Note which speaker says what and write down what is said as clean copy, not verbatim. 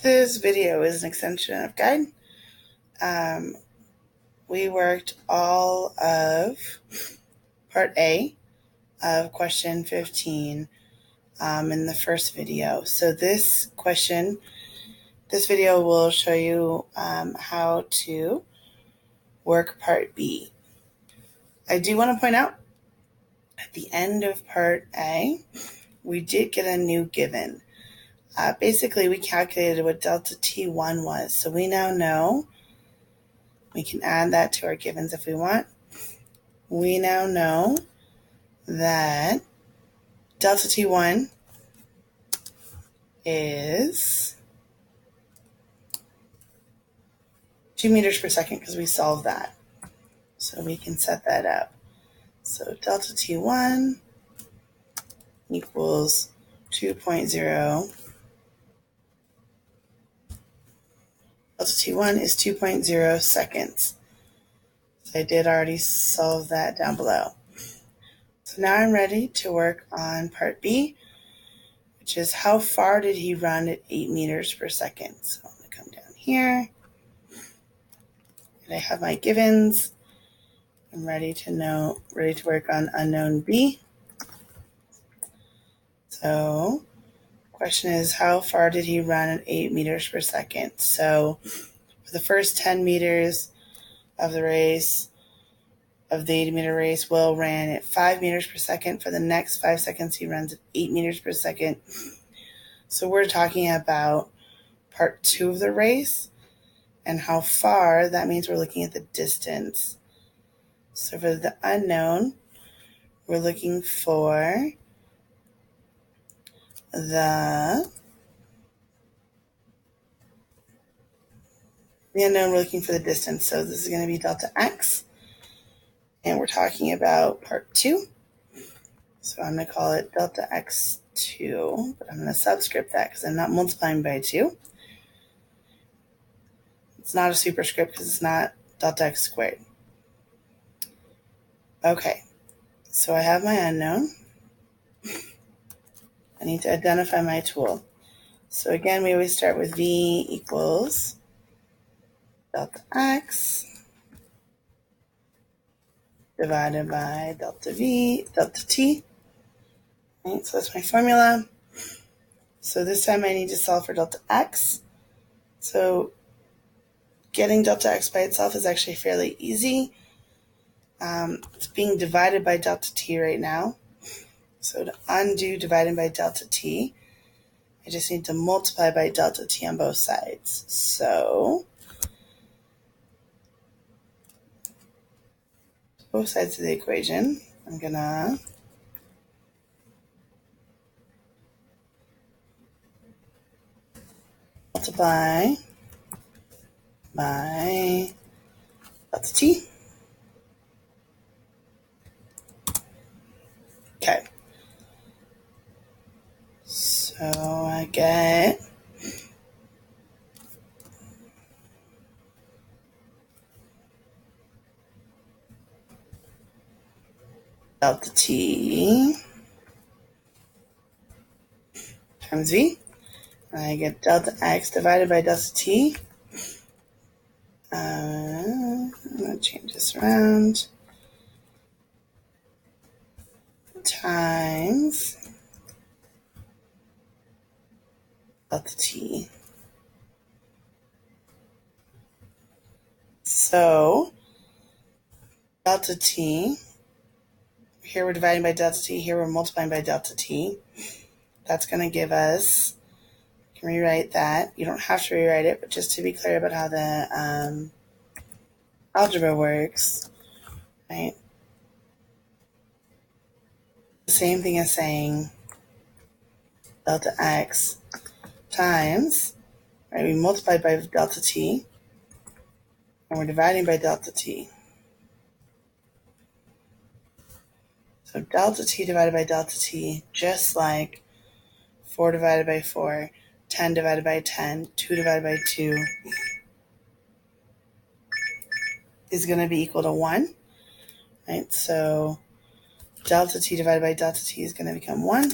Speaker 1: This video is an extension of guide. We worked all of part A of question 15 in the first video. So this video will show you how to work part B. I do want to point out at the end of part A, we did get a new given. Basically, we calculated what delta T1 was. So we now know, we can add that to our givens if we want. We now know that delta T1 is 2 meters per second because we solved that. So we can set that up. So delta T1 equals 2.0. Delta T1 is 2.0 seconds. So I did already solve that down below. So now I'm ready to work on part B, which is how far did he run at 8 meters per second. So I'm going to come down here. And I have my givens. I'm ready to work on unknown B. So question is, how far did he run at 8 meters per second? So for the first 10 meters of the race, of the 80-meter race, Will ran at 5 meters per second. For the next 5 seconds, he runs at 8 meters per second. So we're talking about part 2 of the race and how far. That means we're looking at the distance. So for the unknown, we're looking for the unknown, we're looking for the distance. So this is going to be delta x. And we're talking about part 2. So I'm going to call it delta x2, but I'm going to subscript that because I'm not multiplying by 2. It's not a superscript because it's not delta x squared. Okay, so I have my unknown. I need to identify my tool. So again, we always start with v equals delta x divided by delta t. Right, so that's my formula. So this time I need to solve for delta x. So getting delta x by itself is actually fairly easy. It's being divided by delta t right now. So to undo dividing by delta t, I just need to multiply by delta t on both sides. So both sides of the equation, I'm going to multiply by delta t. Okay. So I get delta t times v. I get delta x divided by delta t. I'm going to change this around. Times delta t. So delta t, here we're dividing by delta t, here we're multiplying by delta t. That's going to give us, you can rewrite that. You don't have to rewrite it, but just to be clear about how the algebra works, right? The same thing as saying delta x times, right? We multiplied by delta t, and we're dividing by delta t. So delta t divided by delta t, just like 4 divided by 4, 10 divided by 10, 2 divided by 2 is going to be equal to 1, right? So delta t divided by delta t is going to become 1.